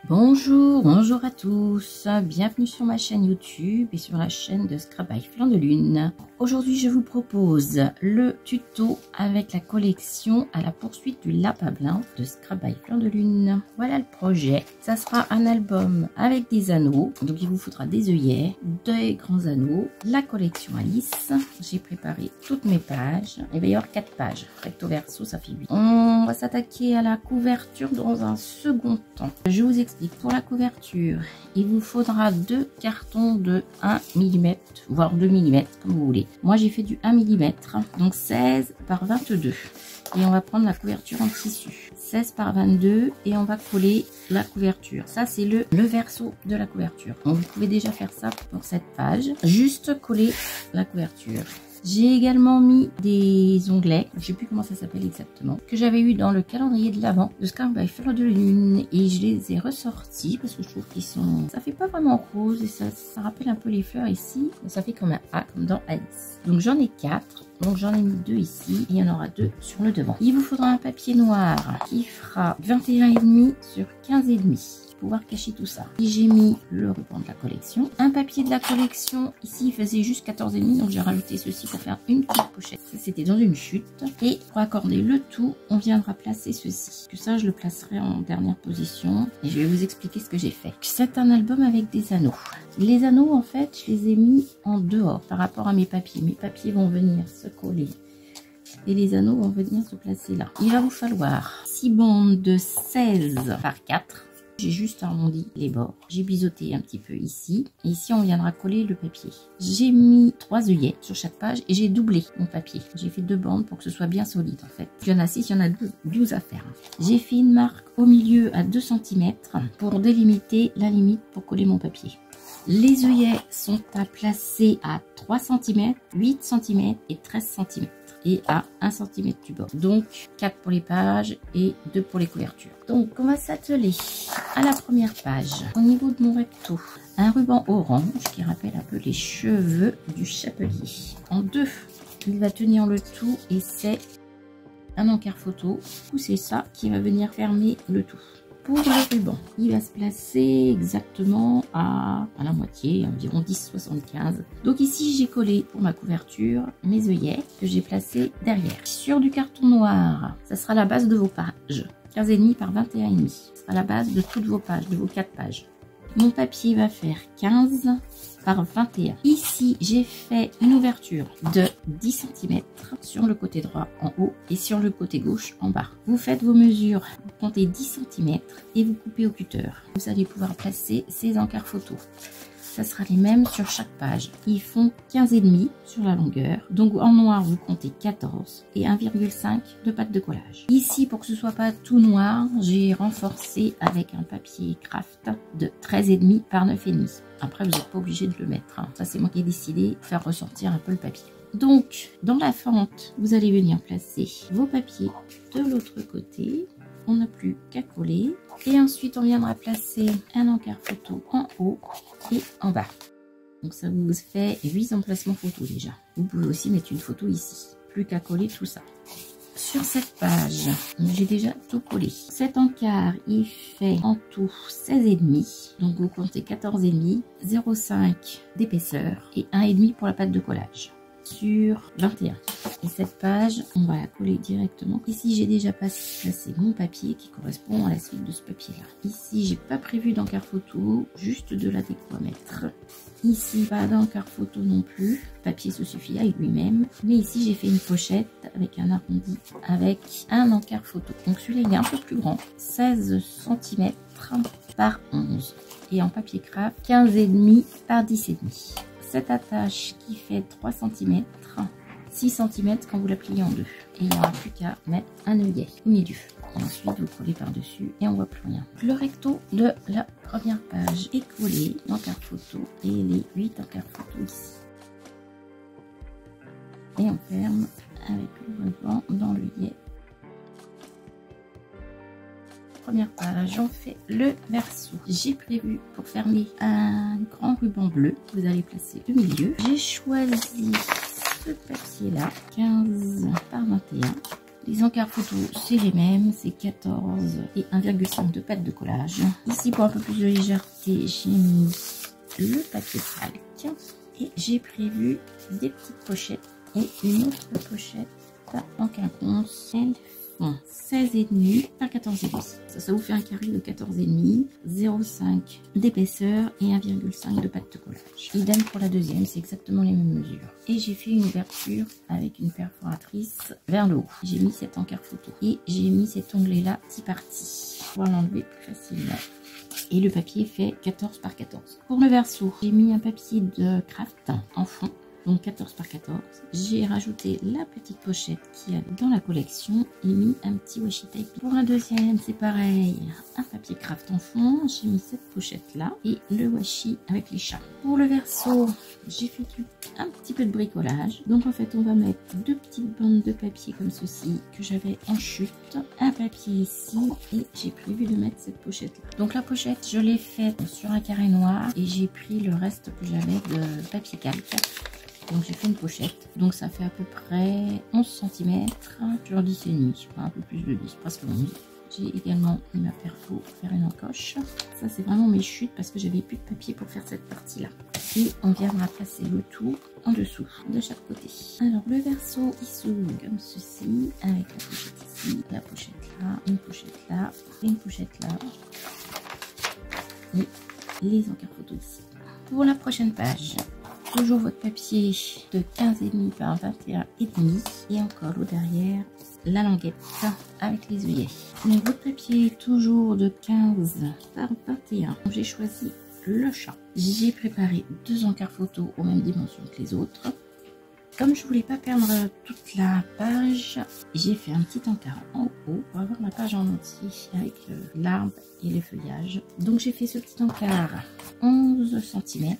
Bonjour à tous, bienvenue sur ma chaîne YouTube et sur la chaîne de Scrap by Flanc de Lune. Aujourd'hui je vous propose le tuto avec la collection à la poursuite du lapin blanc de Scrap by Flanc de Lune. Voilà le projet, ça sera un album avec des anneaux, donc il vous faudra des œillets, des grands anneaux, la collection Alice. J'ai préparé toutes mes pages, il va y avoir 4 pages, recto verso ça fait 8. On va s'attaquer à la couverture dans un second temps. Je vous explique. Pour la couverture, il vous faudra 2 cartons de 1 mm, voire 2 mm, comme vous voulez. Moi, j'ai fait du 1 mm, donc 16 par 22. Et on va prendre la couverture en tissu. 16 par 22 et on va coller la couverture. Ça, c'est le verso de la couverture. Donc, vous pouvez déjà faire ça pour cette page. Juste coller la couverture. J'ai également mis des onglets, je ne sais plus comment ça s'appelle exactement, que j'avais eu dans le calendrier de l'Avent de Scrap by Flanc de Lune et je les ai ressortis parce que je trouve qu'ils sont... Ça fait pas vraiment rose et ça rappelle un peu les fleurs ici, mais ça fait comme un A, comme dans Alice. Donc j'en ai 4, donc j'en ai mis 2 ici et il y en aura 2 sur le devant. Il vous faudra un papier noir qui fera 21,5 sur 15,5. Pouvoir cacher tout ça. J'ai mis le ruban de la collection, un papier de la collection, ici il faisait juste 14,5 donc j'ai rajouté ceci pour faire une petite pochette. C'était dans une chute et pour accorder le tout on viendra placer ceci, que ça je le placerai en dernière position et je vais vous expliquer ce que j'ai fait. C'est un album avec des anneaux. Les anneaux en fait je les ai mis en dehors par rapport à mes papiers vont venir se coller et les anneaux vont venir se placer là. Il va vous falloir 6 bandes de 16 par 4. J'ai juste arrondi les bords, j'ai biseauté un petit peu ici, et ici on viendra coller le papier. J'ai mis 3 œillets sur chaque page et j'ai doublé mon papier. J'ai fait 2 bandes pour que ce soit bien solide en fait. Il y en a 6, il y en a 12 à faire. J'ai fait une marque au milieu à 2 cm pour délimiter la limite pour coller mon papier. Les œillets sont à placer à 3 cm, 8 cm et 13 cm. Et à 1 cm du bord. Donc 4 pour les pages et 2 pour les couvertures. Donc on va s'atteler à la première page. Au niveau de mon recto, un ruban orange qui rappelle un peu les cheveux du chapelier. En 2, il va tenir le tout et c'est un encart photo. C'est ça qui va venir fermer le tout. Pour le ruban, il va se placer exactement à la moitié, environ 10,75. Donc ici, j'ai collé pour ma couverture mes œillets que j'ai placés derrière. Sur du carton noir, ça sera la base de vos pages. 15,5 par 21,5. Ce sera la base de toutes vos pages, de vos 4 pages. Mon papier va faire 15 par 21. Ici, j'ai fait une ouverture de 10 cm sur le côté droit en haut et sur le côté gauche en bas. Vous faites vos mesures, vous comptez 10 cm et vous coupez au cutter. Vous allez pouvoir placer ces encarts photos. Ça sera les mêmes sur chaque page. Ils font 15,5 sur la longueur. Donc en noir, vous comptez 14 et 1,5 de pâte de collage. Ici, pour que ce soit pas tout noir, j'ai renforcé avec un papier craft de 13,5 par 9,5. Après, vous n'êtes pas obligé de le mettre. Hein. Ça, c'est moi qui ai décidé de faire ressortir un peu le papier. Donc, dans la fente, vous allez venir placer vos papiers de l'autre côté. On n'a plus qu'à coller. Et ensuite, on viendra placer un encart photo en haut et en bas. Donc, ça vous fait 8 emplacements photos déjà. Vous pouvez aussi mettre une photo ici. Plus qu'à coller tout ça. Sur cette page, j'ai déjà tout collé. Cet encart, il fait en tout 16,5. Donc, vous comptez 14,5, 0,5 d'épaisseur et 1,5 pour la pâte de collage. Sur 21. Et cette page, on va la coller directement. Ici, j'ai déjà placé mon papier qui correspond à la suite de ce papier-là. Ici, j'ai pas prévu d'encart photo, juste de la déco à mettre. Ici, pas d'encart photo non plus. Le papier se suffit avec lui-même. Mais ici, j'ai fait une pochette avec un arrondi, avec un encart photo. Donc celui-là, il est un peu plus grand. 16 cm par 11. Et en papier craft, 15,5 par 10,5. Cette attache qui fait 3 cm, 6 cm quand vous la pliez en deux. Et il n'y aura plus qu'à mettre un œillet au milieu. Et ensuite, vous collez par-dessus et on voit plus rien. Le recto de la première page est collé d'encart photo et les 8 encarts photo ici. Et on ferme avec le ruban dans l'œillet. Première page, on fait le verso. J'ai prévu pour fermer un grand ruban bleu que vous allez placer au milieu. J'ai choisi ce papier là, 15 par 21. Les encarts photo, c'est les mêmes, c'est 14 et 1,5 de pâte de collage. Ici, pour un peu plus de légèreté, j'ai mis le papier calque et j'ai prévu des petites pochettes et une autre pochette en quinconce. Elles font 16,5 par 14,5. Ça vous fait un carré de 14,5, 0,5 d'épaisseur et 1,5 de pâte de collage. Idem pour la deuxième, c'est exactement les mêmes mesures. Et j'ai fait une ouverture avec une perforatrice vers le haut. J'ai mis cet encart photo et j'ai mis cet onglet là petit parti pour l'enlever plus facilement. Et le papier fait 14 par 14. Pour le verso, j'ai mis un papier de craft en fond. Donc 14 par 14. J'ai rajouté la petite pochette qu'il y a dans la collection et mis un petit washi tape. Pour la deuxième, c'est pareil. Un papier craft en fond. J'ai mis cette pochette là et le washi avec les chats. Pour le verso, j'ai fait un petit peu de bricolage. Donc en fait, on va mettre deux petites bandes de papier comme ceci que j'avais en chute. Un papier ici et j'ai prévu de mettre cette pochette là. Donc la pochette, je l'ai faite sur un carré noir et j'ai pris le reste que j'avais de papier calque. Donc j'ai fait une pochette, donc ça fait à peu près 11 cm sur 10,5, un peu plus de 10, presque 11. J'ai également mis ma perfo pour faire une encoche. Ça c'est vraiment mes chutes parce que j'avais plus de papier pour faire cette partie là. Et on viendra placer le tout en dessous de chaque côté. Alors le verso il s'ouvre comme ceci avec la pochette ici, la pochette là, une pochette là, et une pochette là. Et les encarts photos ici. Pour la prochaine page, toujours votre papier de 15,5 par 21,5 et encore au derrière la languette avec les œillets. Donc votre papier est toujours de 15 par 21. J'ai choisi le chat. J'ai préparé deux encarts photos aux mêmes dimensions que les autres. Comme je voulais pas perdre toute la page, j'ai fait un petit encart en haut pour avoir la page en entier avec l'arbre et les feuillages. Donc j'ai fait ce petit encart 11 cm,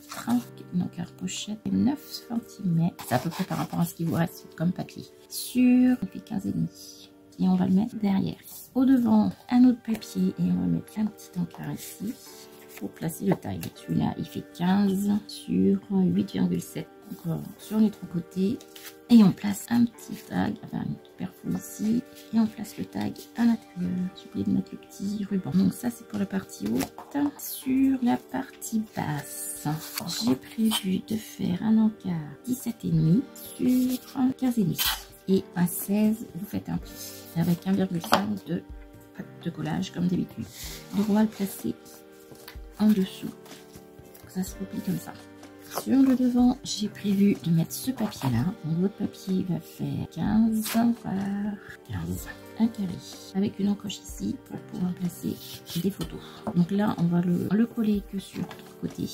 une encart pochette 9 cm. C'est à peu près par rapport à ce qui vous reste comme papier. Sur, il fait 15,5 et on va le mettre derrière. Au devant, un autre papier et on va mettre un petit encart ici pour placer le tag. Celui-là, il fait 15 sur 8,7. Encore sur les trois côtés et on place un petit tag, enfin une petite perfo ici et on place le tag à l'intérieur. J'ai oublié de mettre le petit ruban. Donc ça c'est pour la partie haute. Sur la partie basse, j'ai prévu de faire un encart 17,5 sur 15,5 et à 16 vous faites un pli avec 1,5 de pâte de collage comme d'habitude. Donc on va le placer en dessous. Ça se replie comme ça. Sur le devant, j'ai prévu de mettre ce papier-là. Donc votre papier va faire 15 par 15, un carré, avec une encoche ici pour pouvoir placer des photos. Donc là, on va le coller que sur l'autre côté.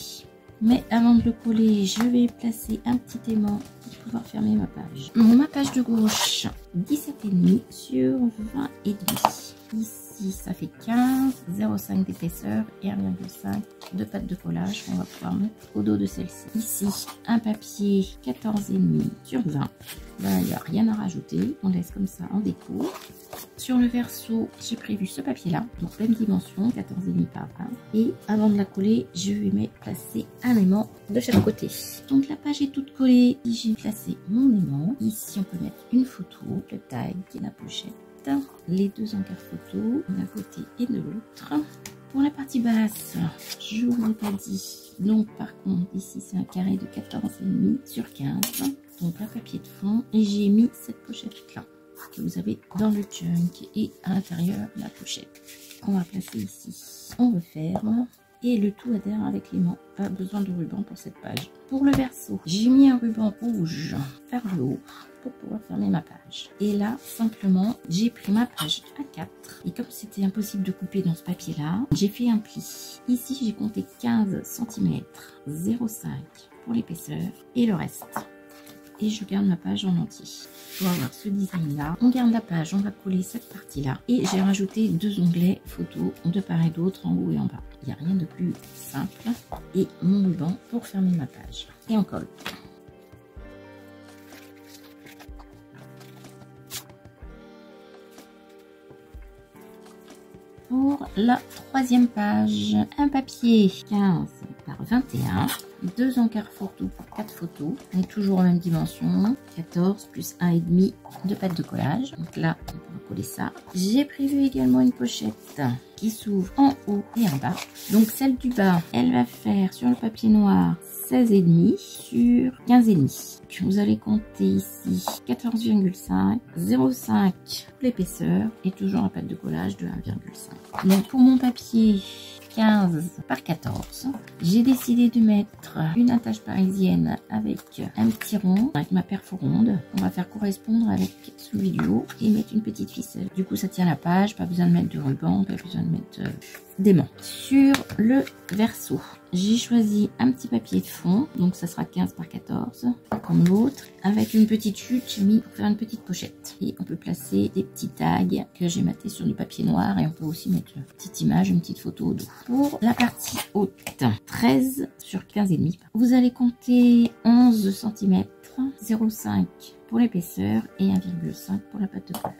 Mais avant de le coller, je vais placer un petit aimant pour pouvoir fermer ma page. Ma page de gauche, 17,5 sur 20,5. Ici, ça fait 15, 0,5 d'épaisseur et 1,5 de pâte de collage qu'on va pouvoir mettre au dos de celle-ci. Ici, un papier 14,5 sur 20. Là, il n'y a rien à rajouter. On laisse comme ça en déco. Sur le verso, j'ai prévu ce papier-là, donc même dimension, 14,5 par 20. Et avant de la coller, je vais placer un aimant de chaque côté. Donc la page est toute collée. J'ai placé mon aimant. Ici, on peut mettre une photo, le tag et la pochette. Les deux encarts photos d'un côté et de l'autre. Pour la partie basse, je vous l'ai pas dit. Donc par contre, ici c'est un carré de 14,5 sur 15. Donc un papier de fond. Et j'ai mis cette pochette là que vous avez dans le junk et à l'intérieur la pochette qu'on va placer ici. On referme et le tout adhère avec l'aimant. Pas besoin de ruban pour cette page. Pour le verso, j'ai mis un ruban rouge vers le haut pour pouvoir fermer ma page. Et là, simplement, j'ai pris ma page A4. Et comme c'était impossible de couper dans ce papier-là, j'ai fait un pli. Ici, j'ai compté 15 cm, 0,5 pour l'épaisseur et le reste. Et je garde ma page en entier. Pour avoir ce design-là, on garde la page, on va coller cette partie-là. Et j'ai rajouté deux onglets photos de part et d'autre, en haut et en bas. Il n'y a rien de plus simple. Et mon ruban pour fermer ma page. Et on colle. Pour la troisième page, un papier 15 par 21 2 encarts photo pour 4 photos. On est toujours en même dimension. 14 plus 1,5 de pâte de collage. Donc là, on pourra coller ça. J'ai prévu également une pochette qui s'ouvre en haut et en bas. Donc celle du bas, elle va faire sur le papier noir 16,5 sur 15,5. Vous allez compter ici 14,5, 0,5 pour l'épaisseur et toujours un pâte de collage de 1,5. Donc pour mon papier 15 par 14, j'ai décidé de mettre une attache parisienne avec un petit rond, avec ma perforonde. On va faire correspondre avec celui du haut et mettre une petite ficelle. Du coup ça tient la page, pas besoin de mettre de ruban, pas besoin de mettre d'aimant. Sur le verso, j'ai choisi un petit papier de fond, donc ça sera 15 par 14, comme l'autre. Avec une petite chute, j'ai mis pour faire une petite pochette. Et on peut placer des petits tags que j'ai matés sur du papier noir et on peut aussi mettre une petite image, une petite photo au dos. Pour la partie haute, 13 sur 15,5. Vous allez compter 11 cm, 0,5 pour l'épaisseur et 1,5 pour la pâte de collage.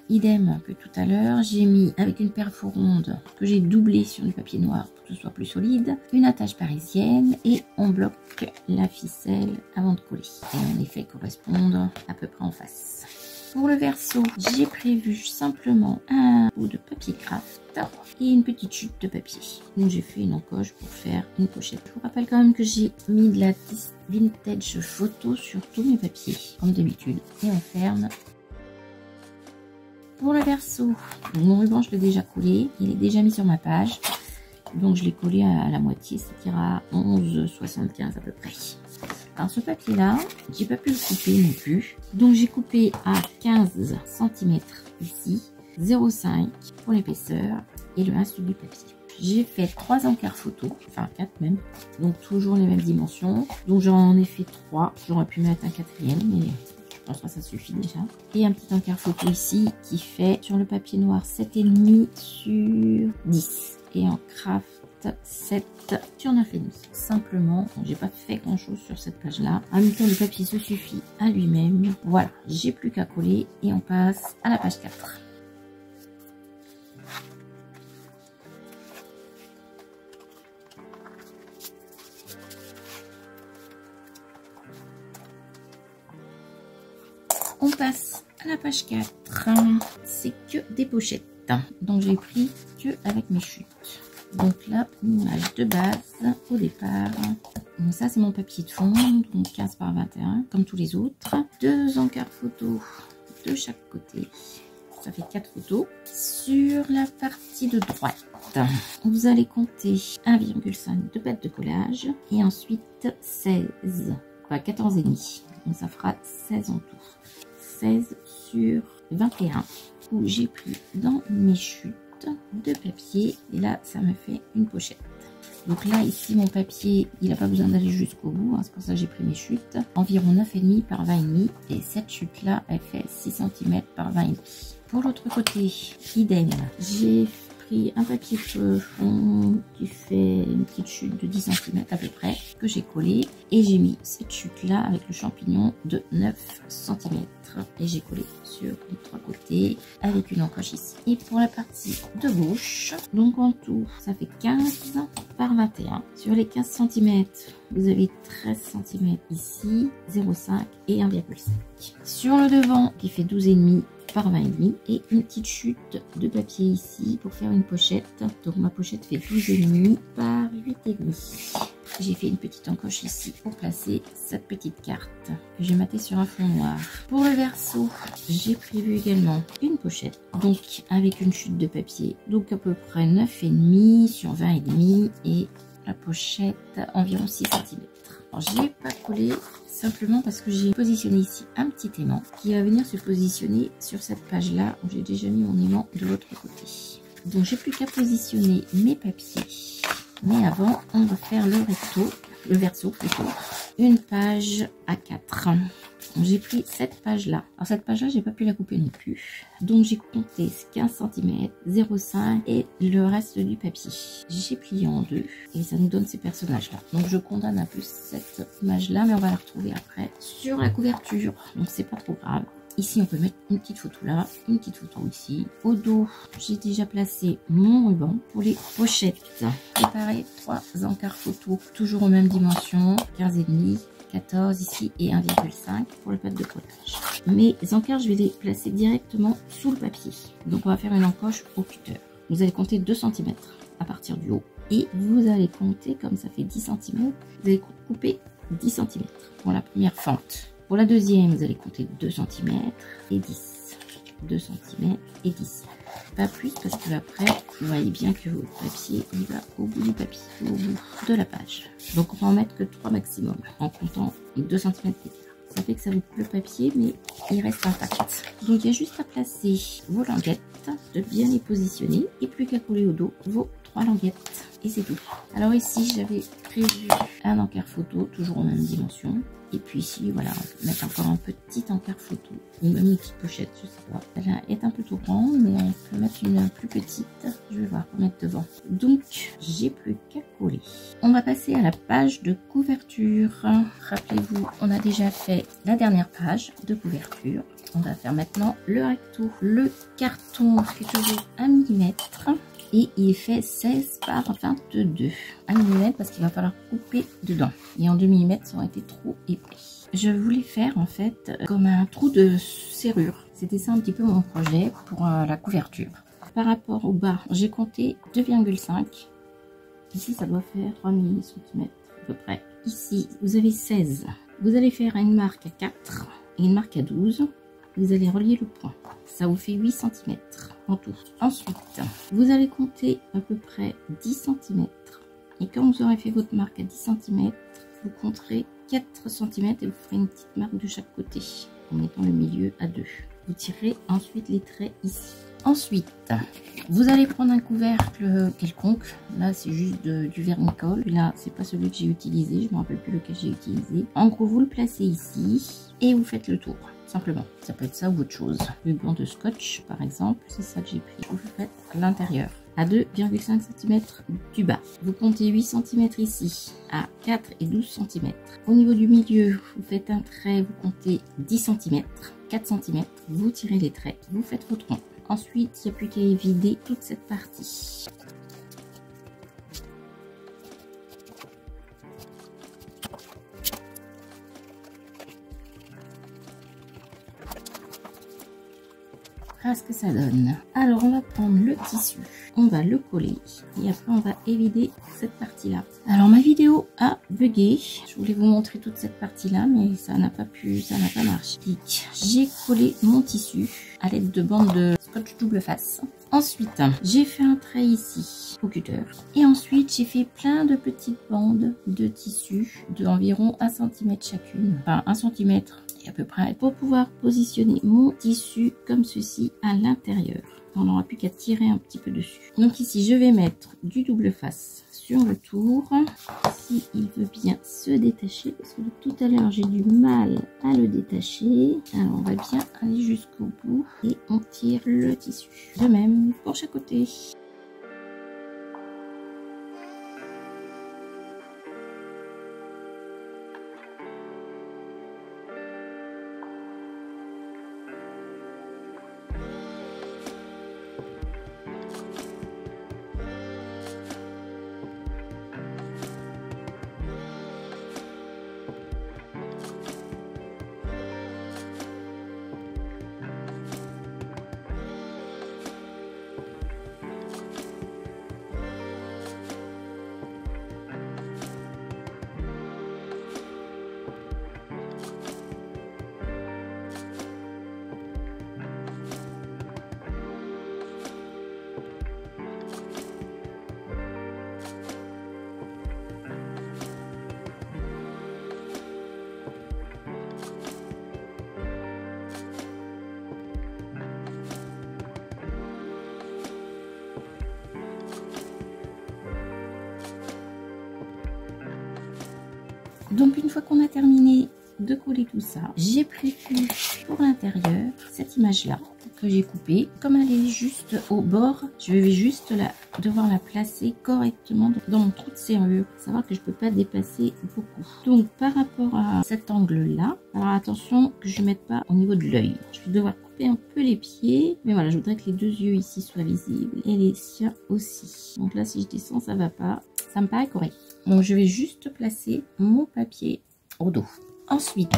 Idem que tout à l'heure, j'ai mis avec une perforonde que j'ai doublée sur du papier noir pour que ce soit plus solide, une attache parisienne et on bloque la ficelle avant de coller. Et on les fait correspondre à peu près en face. Pour le verso, j'ai prévu simplement un bout de papier craft et une petite chute de papier. Donc j'ai fait une encoche pour faire une pochette. Je vous rappelle quand même que j'ai mis de la vintage photo sur tous mes papiers, comme d'habitude. Et on ferme. Pour le verso, mon ruban je l'ai déjà collé, il est déjà mis sur ma page. Donc je l'ai collé à la moitié, c'est-à-dire à 11,75 à peu près. Alors ce papier là, j'ai pas pu le couper non plus. Donc j'ai coupé à 15 cm ici, 0,5 pour l'épaisseur et le reste du papier. J'ai fait 3 encarts photo, enfin 4 même, donc toujours les mêmes dimensions. Donc j'en ai fait 3, j'aurais pu mettre un 4e, mais je pense que ça suffit déjà. Et un petit encart photo ici qui fait sur le papier noir 7,5 sur 10 et en craft 7 sur 9,5. Simplement, j'ai pas fait grand chose sur cette page là. En même temps, le papier se suffit à lui-même. Voilà, j'ai plus qu'à coller et on passe à la page 4. On passe à la page 4. C'est que des pochettes. Donc j'ai pris que avec mes chutes. Donc là, une image de base au départ. Donc ça c'est mon papier de fond, donc 15 par 21 comme tous les autres. 2 encarts photos de chaque côté. Ça fait 4 photos. Sur la partie de droite, vous allez compter 1,5 de pâte de collage et ensuite 16, enfin 14,5. Donc ça fera 16 en tout. 16 sur 21 où j'ai pris dans mes chutes de papier et là ça me fait une pochette. Donc là ici mon papier il n'a pas besoin d'aller jusqu'au bout, hein, c'est pour ça que j'ai pris mes chutes. Environ 9,5 par 20,5 et cette chute là elle fait 6 cm par 20,5. Pour l'autre côté, idem, j'ai pris un papier de fond qui fait une petite chute de 10 cm à peu près que j'ai collé et j'ai mis cette chute là avec le champignon de 9 cm et j'ai collé sur les 3 côtés avec une encoche ici. Et pour la partie de gauche, donc en tout ça fait 15 par 21. Sur les 15 cm, vous avez 13 cm ici, 0,5 et 1,5. Sur le devant qui fait 12,5 par 20,5 et une petite chute de papier ici pour faire une pochette. Donc ma pochette fait 12,5 par 8,5. J'ai fait une petite encoche ici pour placer cette petite carte que j'ai matée sur un fond noir. Pour le verso, j'ai prévu également une pochette, donc avec une chute de papier, donc à peu près 9,5 sur 20,5 et la pochette environ 6 cm. Alors je n'ai pas collé simplement parce que j'ai positionné ici un petit aimant qui va venir se positionner sur cette page là où j'ai déjà mis mon aimant de l'autre côté. Donc j'ai plus qu'à positionner mes papiers. Mais avant, on va faire le verso plutôt, une page A4. J'ai pris cette page-là. Alors cette page-là, j'ai pas pu la couper non plus. Donc j'ai compté 15 cm, 0,5 et le reste du papier. J'ai plié en deux et ça nous donne ces personnages-là. Donc je condamne un peu cette image-là, mais on va la retrouver après sur la couverture. Donc c'est pas trop grave. Ici, on peut mettre une petite photo là, une petite photo ici. Au dos, j'ai déjà placé mon ruban. Pour les pochettes, préparer 3 encarts photos, toujours aux mêmes dimensions, 15,5, 14 ici et 1,5 pour le pad de potage. Mes encarts, je vais les placer directement sous le papier. Donc, on va faire une encoche au cutter. Vous allez compter 2 cm à partir du haut. Et vous allez compter, comme ça fait 10 cm, vous allez couper 10 cm pour la première fente. Pour la deuxième, vous allez compter 2 cm et 10. 2 cm et 10. Pas plus parce que après, vous voyez bien que votre papier, il va au bout du papier, au bout de la page. Donc on va en mettre que 3 maximum en comptant 2 cm d'écart. Ça fait que ça vous coupe le papier, mais il reste intact. Donc il y a juste à placer vos languettes, de bien les positionner et plus qu'à coller au dos vos 3 languettes. Et c'est tout. Alors ici, j'avais prévu un encart photo, toujours en même dimension. Et puis ici, voilà, on peut mettre encore un petit encart photo. Ou même une petite pochette, je sais pas. Elle est un peu trop grande, mais on peut mettre une plus petite. Je vais voir pour mettre devant. Donc, j'ai plus qu'à coller. On va passer à la page de couverture. Rappelez-vous, on a déjà fait la dernière page de couverture. On va faire maintenant le recto. Le carton fait toujours 1 mm. Et il fait 16 par 22. 1 mm parce qu'il va falloir couper dedans. Et en 2 mm, ça aurait été trop épais. Je voulais faire en fait comme un trou de serrure. C'était ça un petit peu mon projet pour la couverture. Par rapport au bas, j'ai compté 2,5. Ici, ça doit faire 3 cm à peu près. Ici, vous avez 16. Vous allez faire une marque à 4 et une marque à 12. Vous allez relier le point. Ça vous fait 8 cm en tout. Ensuite, vous allez compter à peu près 10 cm. Et quand vous aurez fait votre marque à 10 cm, vous compterez 4 cm et vous ferez une petite marque de chaque côté en mettant le milieu à 2. Vous tirez ensuite les traits ici. Ensuite, vous allez prendre un couvercle quelconque. Là, c'est juste du vernicole. Là, c'est pas celui que j'ai utilisé. Je ne me rappelle plus lequel j'ai utilisé. En gros, vous le placez ici et vous faites le tour. Simplement. Ça peut être ça ou autre chose. Ruban de scotch, par exemple. C'est ça que j'ai pris. Vous le faites à l'intérieur. À 2,5 cm du bas. Vous comptez 8 cm ici. À 4 et 12 cm. Au niveau du milieu, vous faites un trait. Vous comptez 10 cm. 4 cm. Vous tirez les traits. Vous faites votre rond. Ensuite, il n'y a plus qu'à vider toute cette partie. Voilà ce que ça donne. Alors, on va prendre le tissu, on va le coller et après, on va évider cette partie-là. Alors, ma vidéo a bugué. Je voulais vous montrer toute cette partie-là, mais ça n'a pas marché. J'ai collé mon tissu à l'aide de bandes de scotch double face. Ensuite, j'ai fait un trait ici au cutter. Et ensuite, j'ai fait plein de petites bandes de tissu d'environ 1 cm chacune. Enfin, 1 cm et à peu près pour pouvoir positionner mon tissu comme ceci à l'intérieur. On n'aura plus qu'à tirer un petit peu dessus. Donc ici, je vais mettre du double face sur le tour. Si il veut bien se détacher, parce que tout à l'heure, j'ai du mal à le détacher. Alors, on va bien aller jusqu'au bout et on tire le tissu. De même pour chaque côté. Donc une fois qu'on a terminé de coller tout ça, j'ai prévu pour l'intérieur cette image-là que j'ai coupée. Comme elle est juste au bord, je vais juste devoir la placer correctement dans mon trou de serrure. Faut savoir que je peux pas dépasser beaucoup. Donc par rapport à cet angle-là, alors attention que je ne mette pas au niveau de l'œil. Je vais devoir couper un peu les pieds, mais voilà, je voudrais que les deux yeux ici soient visibles et les siens aussi. Donc là, si je descends, ça va pas. Ça me paraît correct. Donc je vais juste placer mon papier au dos. Ensuite,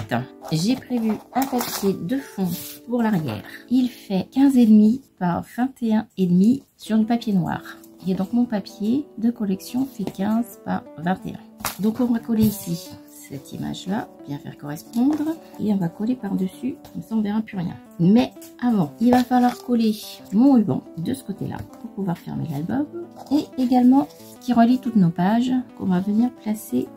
j'ai prévu un papier de fond pour l'arrière. Il fait 15,5 par 21,5 sur du papier noir. Et donc mon papier de collection fait 15 par 21. Donc on va coller ici cette image-là, bien faire correspondre. Et on va coller par-dessus, comme ça on verra plus rien. Mais avant, il va falloir coller mon ruban de ce côté-là pour pouvoir fermer l'album. Et également, qui relie toutes nos pages, qu'on va venir placer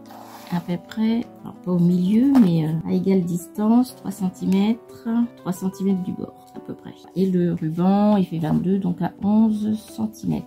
à peu près, alors pas au milieu, mais à égale distance, 3 cm du bord à peu près. Et le ruban, il fait 22, donc à 11 cm.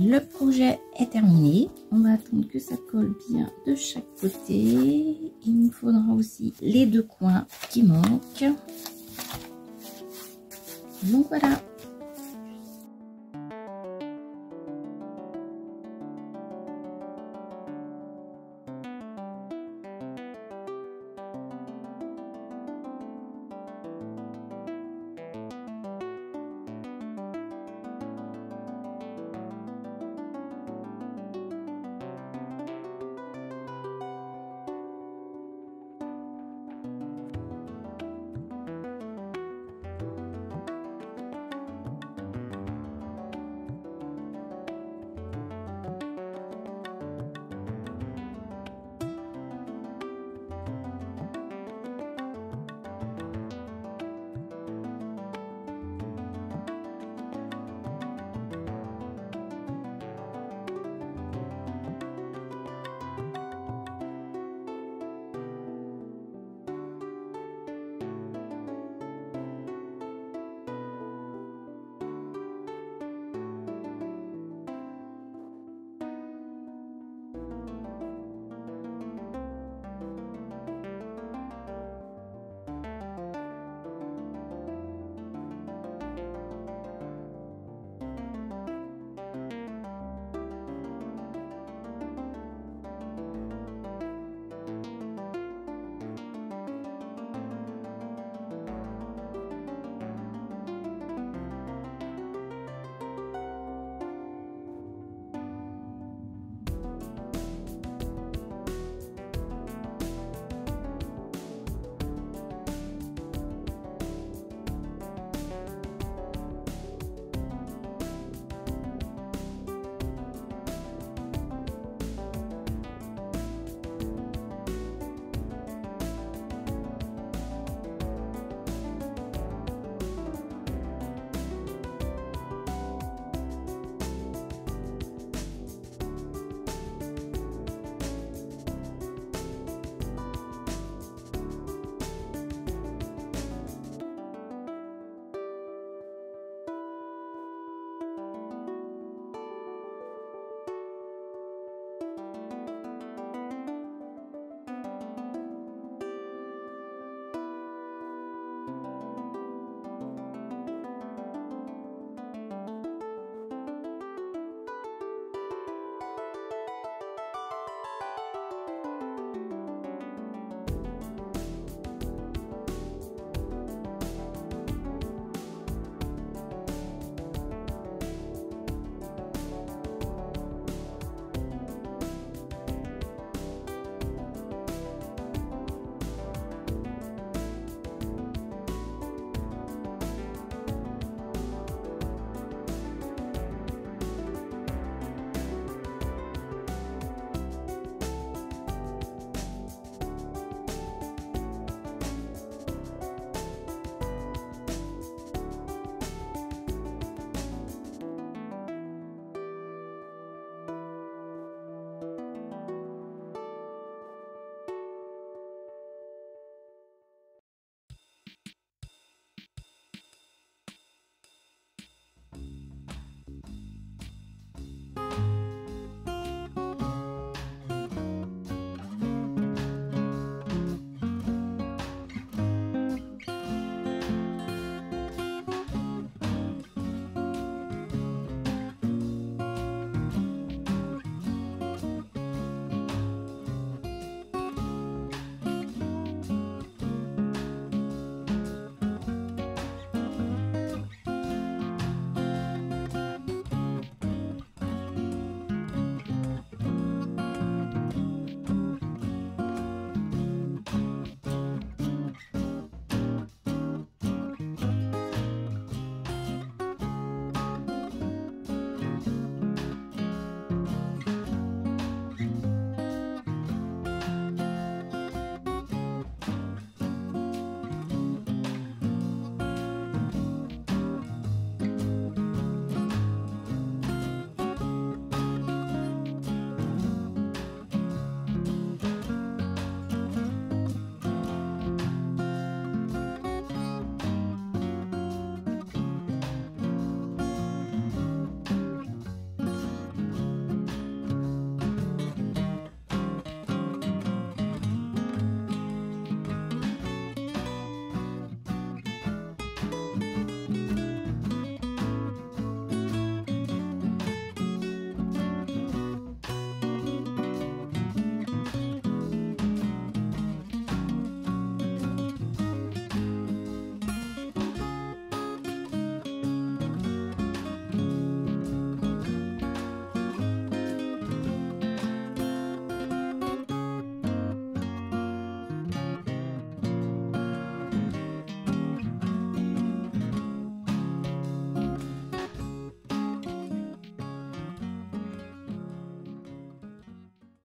Le projet est terminé. On va attendre que ça colle bien de chaque côté. Il nous faudra aussi les deux coins qui manquent. Donc voilà.